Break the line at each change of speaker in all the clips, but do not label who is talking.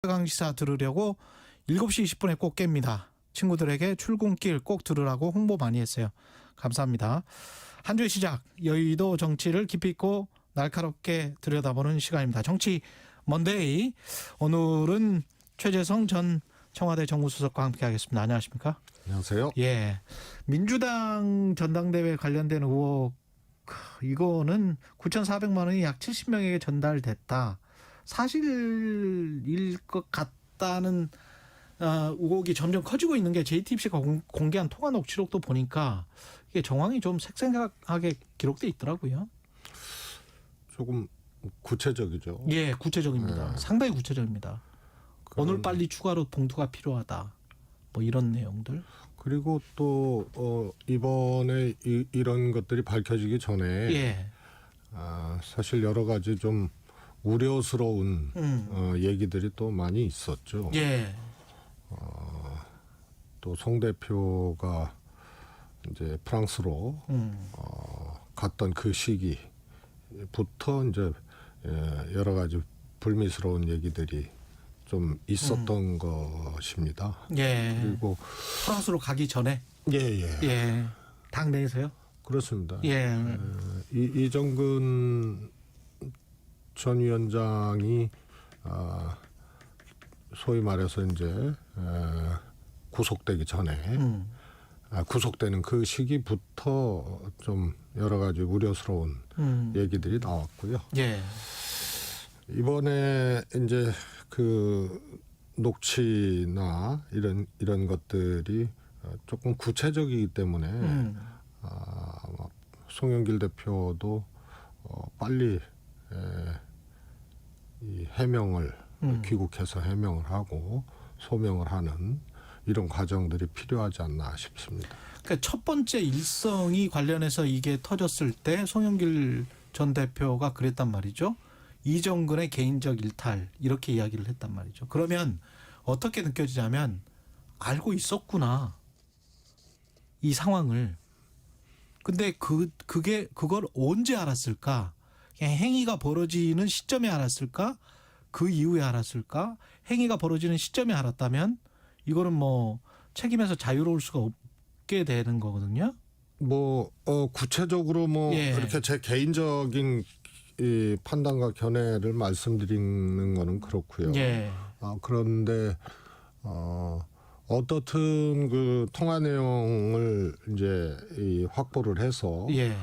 최강시사 들으려고 7시 20분에 꼭 깹니다. 친구들에게 출근길 꼭 들으라고 홍보 많이 했어요. 감사합니다. 한 주의 시작, 여의도 정치를 깊이 있고 날카롭게 들여다보는 시간입니다. 정치 먼데이. 오늘은 최재성 전 청와대 정무수석과 함께하겠습니다. 안녕하십니까?
안녕하세요.
예, 민주당 전당대회 관련된 의혹, 이거는 9,400만 원이 약 70명에게 전달됐다. 사실일 것 같다는 의혹이 점점 커지고 있는 게 JTBC가 공개한 통화 녹취록도 보니까 이게 정황이 좀 색색하게 기록돼 있더라고요.
조금 구체적이죠.
예, 구체적입니다.
네.
상당히 구체적입니다. 오늘 빨리 추가로 봉투가 필요하다. 뭐 이런 내용들.
그리고 또 이번에 이런 것들이 밝혀지기 전에
예.
사실 여러 가지 좀 우려스러운 얘기들이 또 많이 있었죠.
예.
또 송 대표가 이제 프랑스로 갔던 그 시기부터 이제 여러 가지 불미스러운 얘기들이 좀 있었던 것입니다.
예.
그리고
프랑스로 가기 전에.
예.
예. 당내에서요?
그렇습니다.
예.
이정근 전 위원장이 소위 말해서 이제 구속되기 전에 구속되는 그 시기부터 좀 여러 가지 우려스러운 얘기들이 나왔고요.
예.
이번에 이제 그 녹취나 이런 것들이 조금 구체적이기 때문에 송영길 대표도 빨리 이 해명을 귀국해서 해명을 하고 소명을 하는 이런 과정들이 필요하지 않나 싶습니다.
그러니까 첫 번째 일성이 관련해서 이게 터졌을 때 송영길 전 대표가 그랬단 말이죠. 이정근의 개인적 일탈, 이렇게 이야기를 했단 말이죠. 그러면 어떻게 느껴지냐면 알고 있었구나, 이 상황을. 근데 그걸 언제 알았을까? 그냥 행위가 벌어지는 시점에 알았을까? 그 이후에 알았을까? 행위가 벌어지는 시점에 알았다면 이거는 뭐 책임에서 자유로울 수가 없게 되는 거거든요.
뭐 구체적으로 뭐
예.
이렇게 제 개인적인 이 판단과 견해를 말씀드리는 거는 그렇고요.
예.
그런데 어떻든 그 통화 내용을 이제 확보를 해서
예.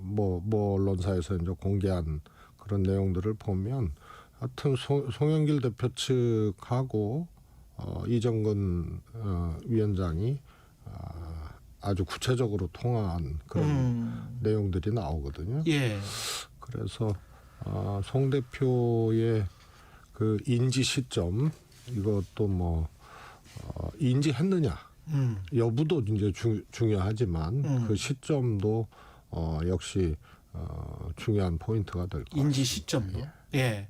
뭐 언론사에서 이제 공개한 그런 내용들을 보면 하여튼 송영길 대표 측하고 이정근 위원장이 아주 구체적으로 통화한 그런 내용들이 나오거든요.
예.
그래서 송 대표의 그 인지 시점, 이것도 뭐 인지했느냐 여부도 이제 중요하지만 그 시점도 역시 중요한 포인트가 될 것 같습니다.
인지 시점도. 예.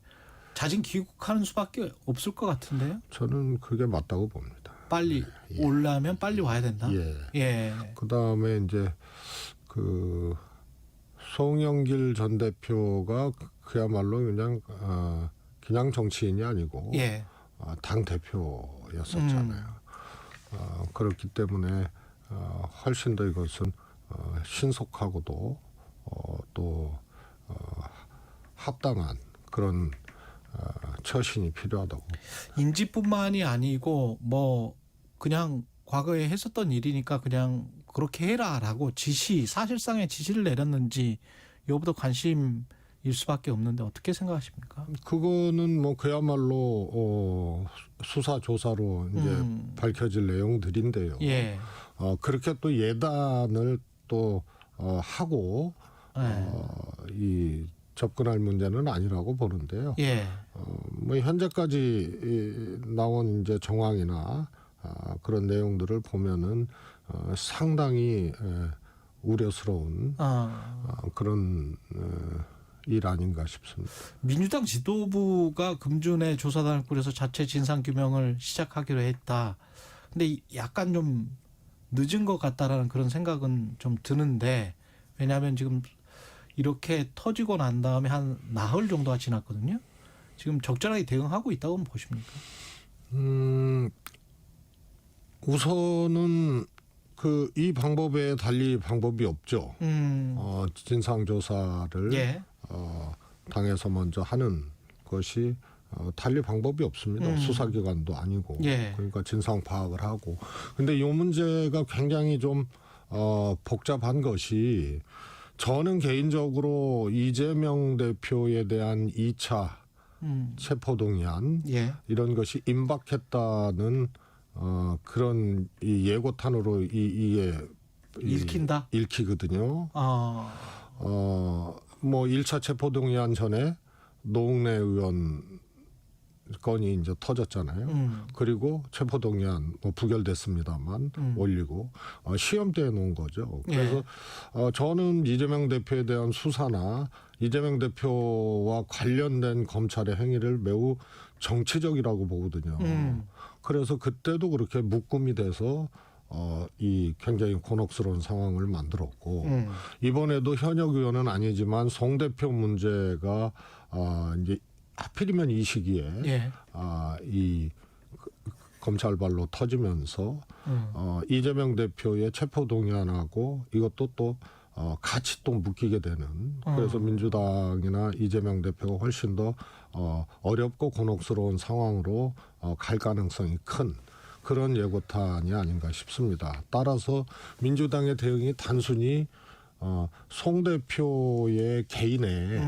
자진 귀국하는 수밖에 없을 것 같은데요.
저는 그게 맞다고 봅니다.
빨리 오려면 빨리 와야 된다. 예.
그다음에 이제 그 송영길 전 대표가 그야말로 그냥 정치인이 아니고
예.
당 대표였었잖아요. 그렇기 때문에 훨씬 더 이것은 신속하고도 또 합당한 그런 처신이 필요하다고.
인지뿐만이 아니고 뭐 그냥 과거에 했었던 일이니까 그냥 그렇게 해라라고 사실상의 지시를 내렸는지 여부도 관심일 수밖에 없는데 어떻게 생각하십니까?
그거는 뭐 그야말로 수사 조사로 이제 밝혀질 내용들인데요.
예.
그렇게 또 예단을 또 하고 이 접근할 문제는 아니라고 보는데요.
예.
뭐 현재까지 나온 이제 정황이나 그런 내용들을 보면은 상당히 우려스러운 그런 일 아닌가 싶습니다.
민주당 지도부가 금준에 조사단을 꾸려서 자체 진상규명을 시작하기로 했다. 근데 약간 좀 늦은 것 같다라는 그런 생각은 좀 드는데, 왜냐하면 지금 이렇게 터지고 난 다음에 한 나흘 정도가 지났거든요. 지금 적절하게 대응하고 있다고 보십니까?
우선은 이 방법에 달리 방법이 없죠. 진상 조사를
예.
당에서 먼저 하는 것이 달리 방법이 없습니다. 수사기관도 아니고.
예.
그러니까 진상 파악을 하고. 근데 이 문제가 굉장히 좀 복잡한 것이 저는 개인적으로 이재명 대표에 대한 2차 체포동의안
예.
이런 것이 임박했다는 그런 이 예고탄으로 이게
읽힌다?
읽히거든요.
아.
뭐 1차 체포동의안 전에 노웅래 의원 건이 이제 터졌잖아요. 그리고 체포동의안 뭐 부결됐습니다만 올리고 시험대에 놓은 거죠. 그래서 저는 이재명 대표에 대한 수사나 이재명 대표와 관련된 검찰의 행위를 매우 정치적이라고 보거든요. 그래서 그때도 그렇게 묶음이 돼서 이 굉장히 곤혹스러운 상황을 만들었고 이번에도 현역 의원은 아니지만 송 대표 문제가 이제 하필이면 이 시기에
예.
이 검찰발로 터지면서 이재명 대표의 체포동의안하고 이것도 또 같이 또 묶이게 되는 그래서 민주당이나 이재명 대표가 훨씬 더 어렵고 곤혹스러운 상황으로 갈 가능성이 큰 그런 예고탄이 아닌가 싶습니다. 따라서 민주당의 대응이 단순히 송 대표의 개인의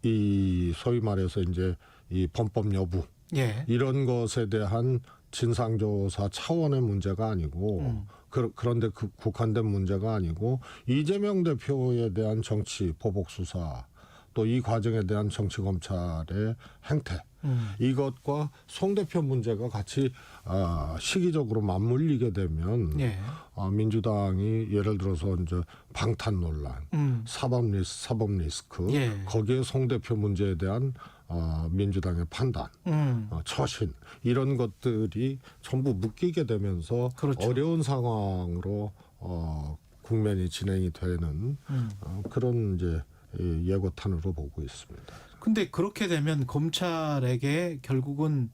이 소위 말해서 이제 이 범법 여부
예.
이런 것에 대한 진상조사 차원의 문제가 아니고 그런데 국한된 문제가 아니고 이재명 대표에 대한 정치 보복 수사 또 이 과정에 대한 정치 검찰의 행태 이것과 송 대표 문제가 같이 시기적으로 맞물리게 되면
예.
민주당이 예를 들어서 이제 방탄 논란, 사법 리스크
예.
거기에 송 대표 문제에 대한 민주당의 판단, 처신 이런 것들이 전부 묶이게 되면서
그렇죠.
어려운 상황으로 국면이 진행이 되는 그런 이제 예고탄으로 보고 있습니다.
근데 그렇게 되면 검찰에게 결국은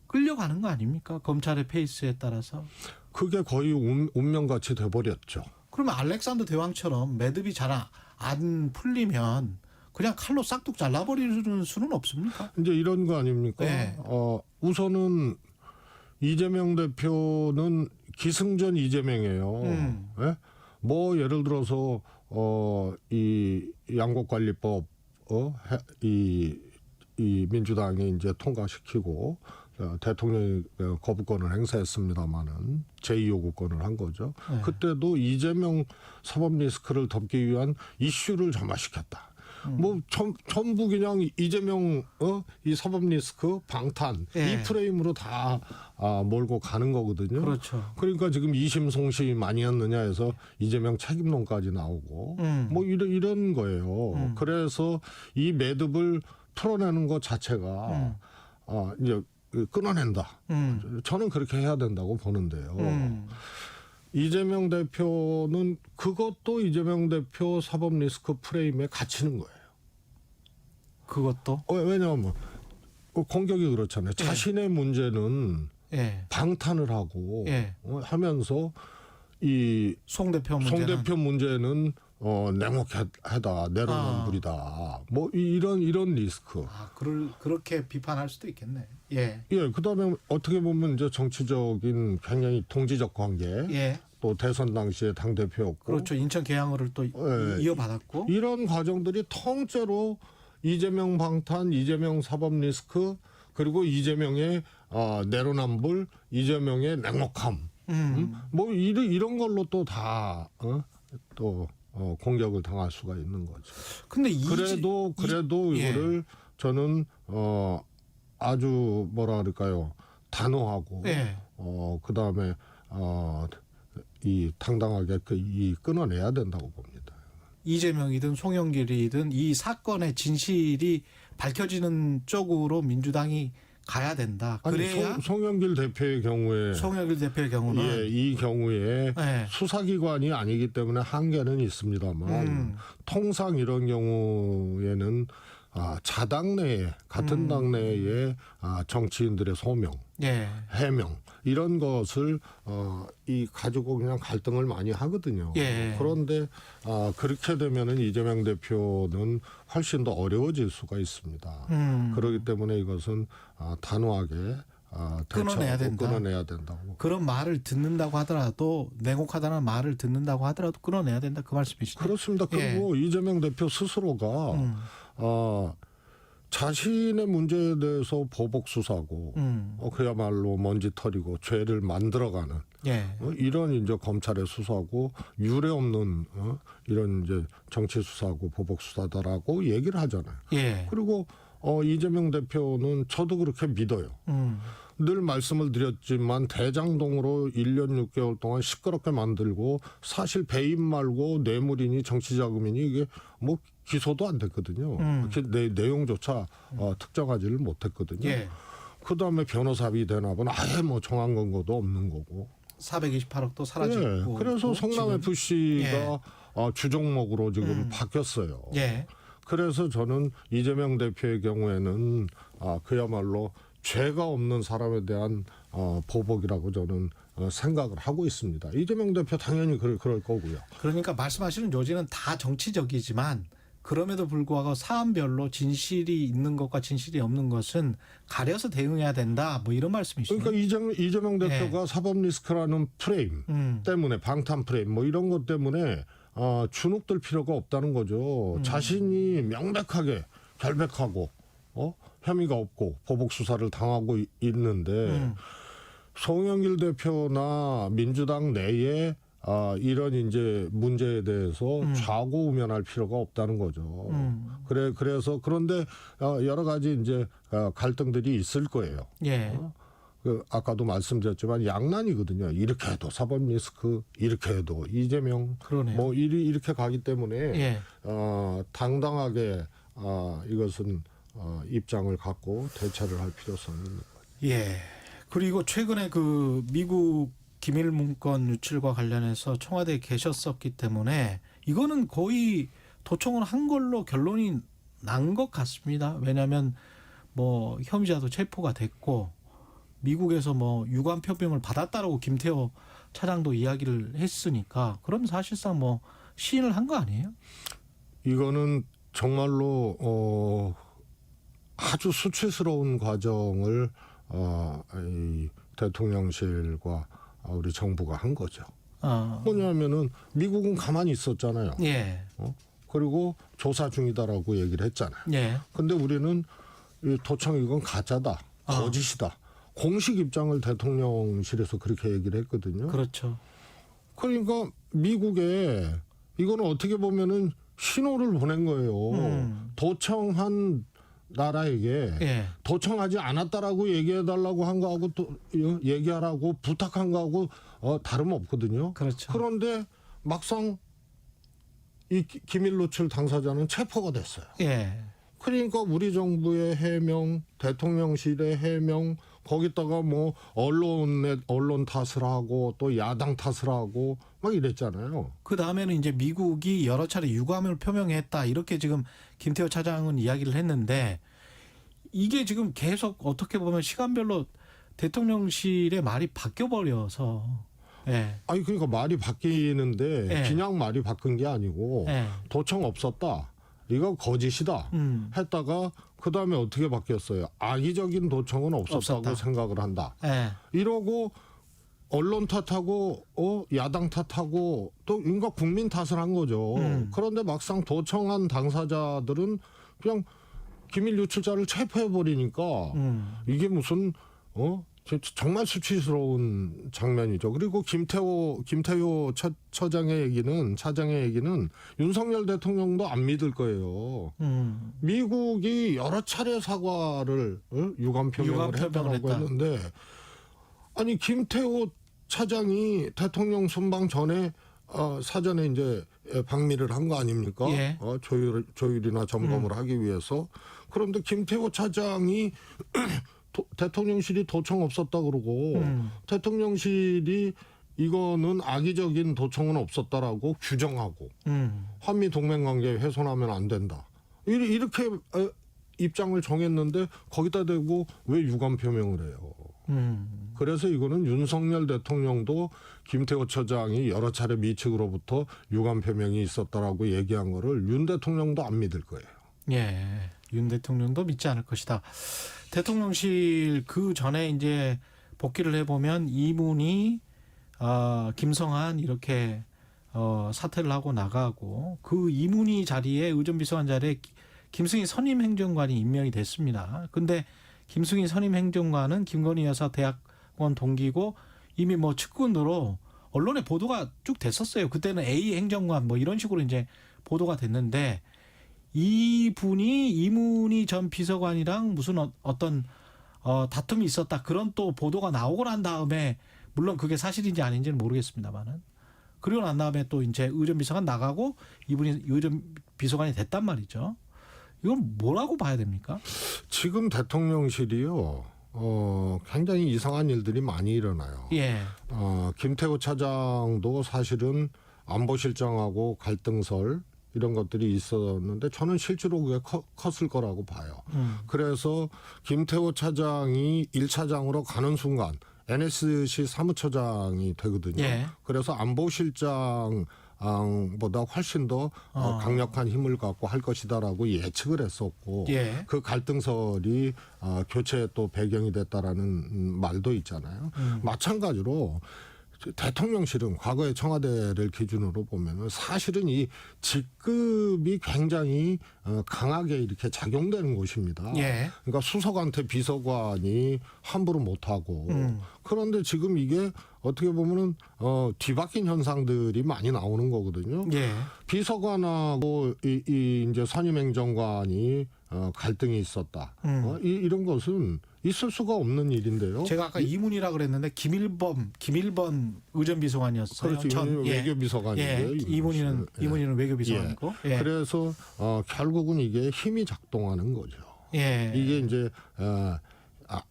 끌려가는 거 아닙니까? 검찰의 페이스에 따라서.
그게 거의 운명같이 돼버렸죠.
그러면 알렉산더 대왕처럼 매듭이 잘 안 풀리면 그냥 칼로 싹둑 잘라버리는 수는 없습니까?
이제 이런 거 아닙니까?
네.
우선은 이재명 대표는 기승전 이재명이에요. 예? 뭐 예를 들어서 이 양곡관리법 이 민주당이 이제 통과시키고 대통령이 거부권을 행사했습니다마는 제2요구권을 한 거죠.
네.
그때도 이재명 사법 리스크를 덮기 위한 이슈를 점화시켰다. 뭐 전부 그냥 이재명 이 사법 리스크 방탄
예.
이 프레임으로 다 몰고 가는 거거든요.
그렇죠.
그러니까 지금 이심송심 많이 했느냐 해서 이재명 책임론까지 나오고 뭐 이런 거예요. 그래서 이 매듭을 풀어내는 것 자체가 이제 끊어낸다. 저는 그렇게 해야 된다고 보는데요. 이재명 대표는 그것도 이재명 대표 사법 리스크 프레임에 갇히는 거예요.
그것도.
왜냐하면 공격이 그렇잖아요.
예.
자신의 문제는
예.
방탄을 하고
예.
하면서 이
송 대표
송
문제는.
대표 문제는 냉혹하다, 내로남불이다. 뭐 이런 리스크.
그렇게 비판할 수도 있겠네. 예.
예, 그다음에 어떻게 보면 이제 정치적인 굉장히 동지적 관계.
예.
또 대선 당시에 당 대표였고.
그렇죠. 인천 계양을을 또
예.
이어받았고.
이런 과정들이 통째로 이재명 방탄, 이재명 사법 리스크, 그리고 이재명의 내로남불, 이재명의 냉혹함, 뭐 이런 걸로 또 다 공격을 당할 수가 있는 거죠.
근데
그래도
예.
이거를 저는 아주 뭐라 그럴까요, 단호하고
예.
그다음에 이 당당하게 이 끊어내야 된다고 봅니다.
이재명이든 송영길이든 이 사건의 진실이 밝혀지는 쪽으로 민주당이 가야 된다. 그래야
송영길 대표의 경우에
송영길 대표의 경우는
예, 이 경우에
예.
수사기관이 아니기 때문에 한계는 있습니다만 통상 이런 경우에는 자당 내에 같은 당 내의 정치인들의 소명,
예.
해명 이런 것을 이 가지고 그냥 갈등을 많이 하거든요.
예.
그런데 그렇게 되면은 이재명 대표는 훨씬 더 어려워질 수가 있습니다. 그렇기 때문에 이것은 단호하게
끊어내야 된다.
끊어내야 된다고.
그런 말을 듣는다고 하더라도 냉혹하다는 말을 듣는다고 하더라도 끊어내야 된다 그 말씀이시죠?
그렇습니다. 그리고 이재명 대표 스스로가 자신의 문제에 대해서 보복 수사고 그야말로 먼지털이고 죄를 만들어가는
예.
이런 이제 검찰의 수사고 유례 없는 이런 이제 정치 수사고 보복 수사다라고 얘기를 하잖아요.
예.
그리고 이재명 대표는 저도 그렇게 믿어요. 늘 말씀을 드렸지만 대장동으로 1년 6개월 동안 시끄럽게 만들고 사실 배임 말고 뇌물이니 정치자금이니 이게 뭐 기소도 안 됐거든요. 내용조차 특정하지를 못했거든요.
예.
그다음에 변호사비 대납은 아예 뭐 정한 근거도 없는 거고.
428억도 사라지고.
예, 그래서 성남 FC가 주종목으로 지금 바뀌었어요.
예.
그래서 저는 이재명 대표의 경우에는 그야말로 죄가 없는 사람에 대한 보복이라고 저는 생각을 하고 있습니다. 이재명 대표 당연히 그럴 거고요.
그러니까 말씀하시는 요지는 다 정치적이지만 그럼에도 불구하고 사안별로 진실이 있는 것과 진실이 없는 것은 가려서 대응해야 된다. 뭐 이런 말씀이시죠.
그러니까 이재명 대표가 사법 리스크라는 프레임 때문에 방탄 프레임 뭐 이런 것 때문에 주눅들 필요가 없다는 거죠. 자신이 명백하게 결백하고 혐의가 없고 보복 수사를 당하고 있는데 송영길 대표나 민주당 내에 이런 이제 문제에 대해서 좌고우면할 필요가 없다는 거죠. 그래서 그런데 여러 가지 이제 갈등들이 있을 거예요.
예.
아까도 말씀드렸지만 양난이거든요. 이렇게 해도 사법 리스크, 이렇게 해도 이재명,
그러네요.
뭐 이렇게 가기 때문에
예.
당당하게 이것은 입장을 갖고 대처를 할 필요성이 있는 거죠.
예. 그리고 최근에 그 미국 기밀 문건 유출과 관련해서 청와대에 계셨었기 때문에 이거는 거의 도청을 한 걸로 결론이 난 것 같습니다. 왜냐하면 뭐 혐의자도 체포가 됐고 미국에서 뭐 유관 표명을 받았다라고 김태호 차장도 이야기를 했으니까 그럼 사실상 뭐 시인을 한 거 아니에요?
이거는 정말로 아주 수치스러운 과정을 이 대통령실과 우리 정부가 한 거죠. 뭐냐면은 미국은 가만히 있었잖아요.
예.
그리고 조사 중이다라고 얘기를 했잖아요.
예.
근데 우리는 이 도청 이건 가짜다, 거짓이다. 공식 입장을 대통령실에서 그렇게 얘기를 했거든요.
그렇죠.
그러니까 미국에 이거는 어떻게 보면은 신호를 보낸 거예요. 도청한 나라에게
예.
도청하지 않았다라고 얘기해달라고 한 거하고 또 얘기하라고 부탁한 거하고 다름없거든요.
그렇죠.
그런데 막상 이 기밀 노출 당사자는 체포가 됐어요.
예.
그러니까 우리 정부의 해명, 대통령실의 해명, 거기다가 뭐 언론 탓을 하고 또 야당 탓을 하고 막 이랬잖아요.
그 다음에는 이제 미국이 여러 차례 유감을 표명했다 이렇게 지금 김태호 차장은 이야기를 했는데 이게 지금 계속 어떻게 보면 시간별로 대통령실의 말이 바뀌어 버려서. 예.
아니 그러니까 말이 바뀌는데
예.
그냥 말이 바뀐 게 아니고
예.
도청 없었다. 이거 거짓이다. 했다가 그다음에 어떻게 바뀌었어요? 악의적인 도청은 없었다고
없었다.
생각을 한다.
예.
이러고 언론 탓하고 야당 탓하고 또 인가 국민 탓을 한 거죠. 그런데 막상 도청한 당사자들은 그냥 기밀 유출자를 체포해 버리니까 이게 무슨 정말 수치스러운 장면이죠. 그리고 김태호 차장의 얘기는 윤석열 대통령도 안 믿을 거예요. 미국이 여러 차례 사과를 유감 표명을 했다고 했는데 아니 김태호 차장이 대통령 순방 전에 사전에 이제 방미를 한 거 아닙니까?
예.
조율이나 점검을 하기 위해서. 그런데 김태호 차장이 대통령실이 도청 없었다 그러고 대통령실이 이거는 악의적인 도청은 없었다라고 규정하고 한미 동맹관계 훼손하면 안 된다. 이렇게 입장을 정했는데 거기다 대고 왜 유감 표명을 해요? 그래서 이거는 윤석열 대통령도 김태호 처장이 여러 차례 미측으로부터 유감 표명이 있었다라고 얘기한 거를 윤 대통령도 안 믿을 거예요.
예, 윤 대통령도 믿지 않을 것이다. 대통령실 그 전에 이제 복귀를 해보면 이문희, 김성한 이렇게 사퇴를 하고 나가고 그 이문희 자리에 의전비서관 자리에 김승희 선임행정관이 임명이 됐습니다. 근데 김승희 선임행정관은 김건희 여사 대학원 동기고 이미 뭐 측근으로 언론에 보도가 쭉 됐었어요. 그때는 A 행정관 뭐 이런 식으로 이제 보도가 됐는데 이분이 이문희 전 비서관이랑 무슨 어떤 다툼이 있었다 그런 또 보도가 나오고 난 다음에 물론 그게 사실인지 아닌지는 모르겠습니다만은 그리고 난 다음에 또 이제 의전비서관 나가고 이분이 의전비서관이 됐단 말이죠. 이건 뭐라고 봐야 됩니까?
지금 대통령실이요. 굉장히 이상한 일들이 많이 일어나요.
예.
김태호 차장도 사실은 안보실장하고 갈등설 이런 것들이 있었는데 저는 실제로 그게 컸을 거라고 봐요. 그래서 김태호 차장이 1차장으로 가는 순간 NSC 사무처장이 되거든요.
예.
그래서 안보실장 보다 훨씬 더 강력한 힘을 갖고 할 것이다라고 예측을 했었고
예.
그 갈등설이 교체의 또 배경이 됐다라는 말도 있잖아요. 마찬가지로 대통령실은 과거의 청와대를 기준으로 보면은 사실은 이 직급이 굉장히 강하게 이렇게 작용되는 곳입니다.
예.
그러니까 수석한테 비서관이 함부로 못하고 그런데 지금 이게 어떻게 보면은 뒤바뀐 현상들이 많이 나오는 거거든요.
예.
비서관하고 이 이제 선임행정관이 갈등이 있었다. 이런 것은 있을 수가 없는 일인데요.
제가 아까 이문이라 그랬는데 김일번 의전비서관이었어요.
그렇죠. 외교비서관이고요.
예. 이문희는 외교비서관이고.
예. 그래서 결국은 이게 힘이 작동하는 거죠.
예.
이게 이제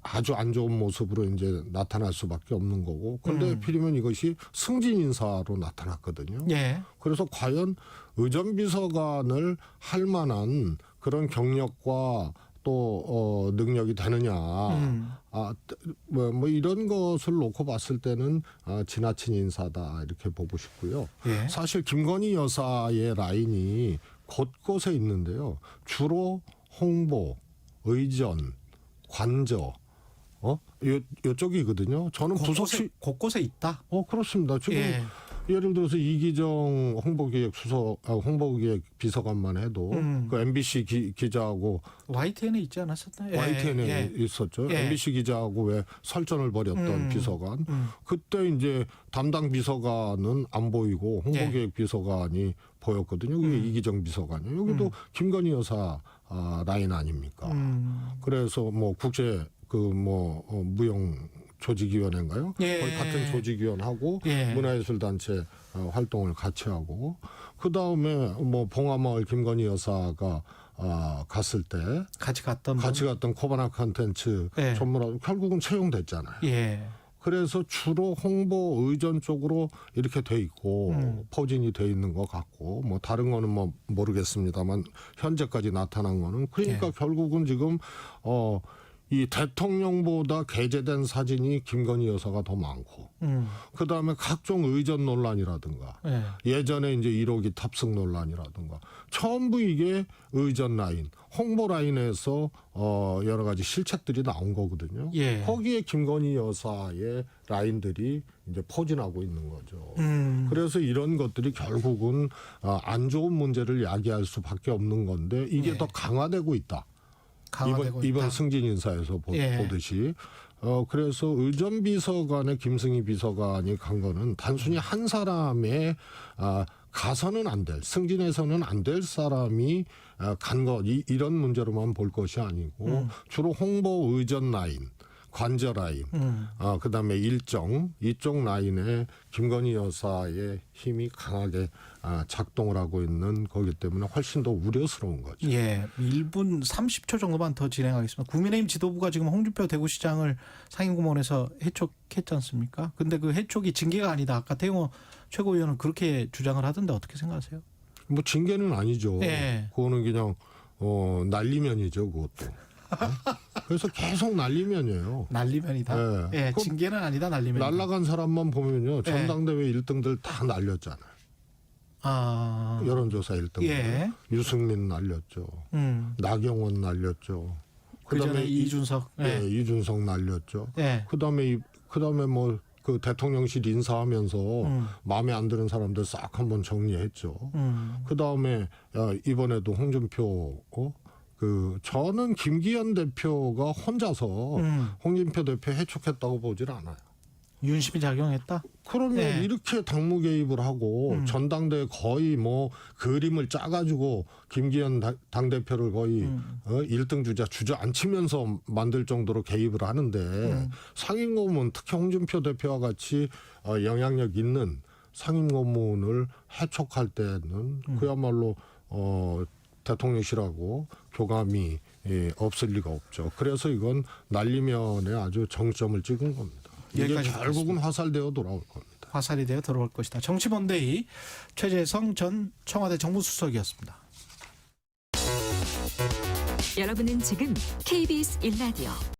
아주 안 좋은 모습으로 이제 나타날 수밖에 없는 거고. 그런데 필이면 이것이 승진 인사로 나타났거든요.
예.
그래서 과연 의전비서관을 할 만한 그런 경력과 또 능력이 되느냐, 뭐 이런 것을 놓고 봤을 때는 지나친 인사다 이렇게 보고 싶고요.
예.
사실 김건희 여사의 라인이 곳곳에 있는데요. 주로 홍보, 의전, 관저, 요쪽이거든요. 저는
곳곳에 있다.
그렇습니다. 지금
예.
예를 들어서 이기정 홍보기획 비서관만 해도 그 MBC 기자하고
YTN에 있지 않았었나요?
YTN에 있었죠.
예.
MBC 기자하고 왜 설전을 벌였던 비서관. 그때 이제 담당 비서관은 안 보이고 홍보기획 비서관이 보였거든요. 그게 이기정 비서관이에요. 여기도 김건희 여사 라인 아닙니까? 그래서 뭐 국제 무용 조직위원회인가요?
예.
거의 같은 조직위원하고
예.
문화예술단체 활동을 같이 하고 그 다음에 뭐 봉화마을 김건희 여사가 갔을 때 같이 갔던 코바나 콘텐츠
예.
전문화 결국은 채용됐잖아요.
예.
그래서 주로 홍보 의전 쪽으로 이렇게 돼 있고 포진이 돼 있는 것 같고 뭐 다른 거는 뭐 모르겠습니다만 현재까지 나타난 거는 그러니까
예.
결국은 지금 이 대통령보다 게재된 사진이 김건희 여사가 더 많고 그다음에 각종 의전 논란이라든가
예.
예전에 이제 1호기 탑승 논란이라든가 전부 이게 의전 라인, 홍보 라인에서 여러 가지 실책들이 나온 거거든요.
예.
거기에 김건희 여사의 라인들이 이제 포진하고 있는 거죠. 그래서 이런 것들이 결국은 안 좋은 문제를 야기할 수밖에 없는 건데 이게
예.
더 강화되고 있다. 이번 승진 인사에서 보듯이 그래서 의전비서관의 김승희 비서관이 간 거는 단순히 한 사람의 가서는 안 될 승진해서는 안 될 사람이 간 것 이런 문제로만 볼 것이 아니고 주로 홍보 의전 라인 관저 라인, 그다음에 일정 이쪽 라인에 김건희 여사의 힘이 강하게 작동을 하고 있는 거기 때문에 훨씬 더 우려스러운 거죠.
예, 1분 30초 정도만 더 진행하겠습니다. 국민의힘 지도부가 지금 홍준표 대구시장을 상임고문에서 해촉했지 않습니까? 근데 그 해촉이 징계가 아니다. 아까 태용호 최고위원은 그렇게 주장을 하던데 어떻게 생각하세요?
뭐 징계는 아니죠.
예.
그거는 그냥 난리면이죠, 그것도. 그래서 계속 난리면이에요.
난리면이다.
예.
예,
그
징계는 아니다. 난리면이다.
날라간 사람만 보면요, 전당대회 1등들 다 날렸잖아요.
아,
여론조사 1등.
예.
유승민 날렸죠. 나경원 날렸죠.
그전에 이준석.
예, 이준석 날렸죠.
예.
그다음에 뭐 그 대통령실 인사하면서 마음에 안 드는 사람들 싹 한번 정리했죠. 그다음에 이번에도 홍준표 저는 김기현 대표가 혼자서 홍준표 대표 해촉했다고 보질 않아요.
윤심이 작용했다.
그러면
네.
이렇게 당무 개입을 하고 전당대회 거의 뭐 그림을 짜가지고 김기현 당대표를 거의 1등 주저앉히면서 만들 정도로 개입을 하는데 상임고문 특히 홍준표 대표와 같이 영향력 있는 상임고문을 해촉할 때는 그야말로 대통령실하고 교감이 없을 리가 없죠. 그래서 이건 난리면에 아주 정점을 찍은 겁니다. 이게
여기까지
결국은 화살되어 돌아올 겁니다.
화살이 되어 들어올 것이다. 정치본데이 최재성 전 청와대 정무수석이었습니다.
여러분은 지금 KBS 1라디오